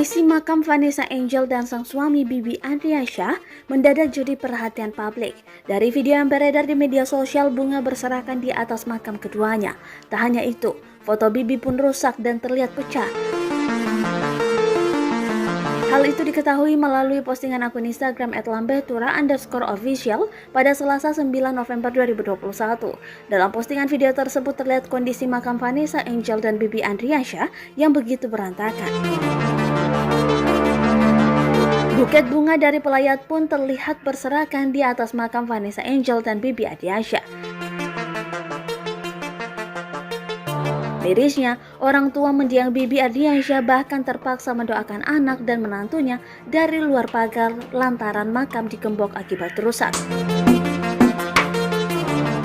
Kondisi makam Vanessa Angel dan sang suami Bibi Andriansyah mendadak jadi perhatian publik. Dari video yang beredar di media sosial, bunga berserakan di atas makam keduanya. Tak hanya itu, foto Bibi pun rusak dan terlihat pecah. Hal itu diketahui melalui postingan akun Instagram @lambetura_official pada Selasa 9 November 2021. Dalam postingan video tersebut terlihat kondisi makam Vanessa Angel dan Bibi Andriansyah yang begitu berantakan. Buket bunga dari pelayat pun terlihat berserakan di atas makam Vanessa Angel dan Bibi Andriansyah. Mirisnya, orang tua mendiang Bibi Andriansyah bahkan terpaksa mendoakan anak dan menantunya dari luar pagar lantaran makam digembok akibat rusak.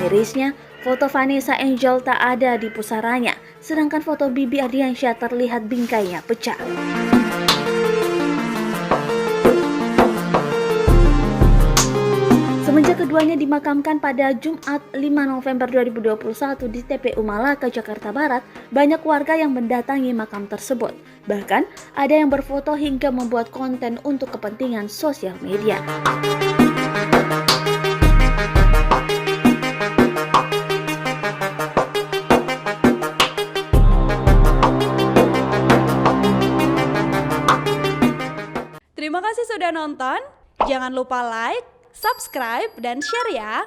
Mirisnya, foto Vanessa Angel tak ada di pusaranya, sedangkan foto Bibi Andriansyah terlihat bingkainya pecah. Semenjak keduanya dimakamkan pada Jumat 5 November 2021 di TPU Malaka, Jakarta Barat, banyak warga yang mendatangi makam tersebut. Bahkan, ada yang berfoto hingga membuat konten untuk kepentingan sosial media. Terima kasih sudah nonton. Jangan lupa like, subscribe, dan share ya.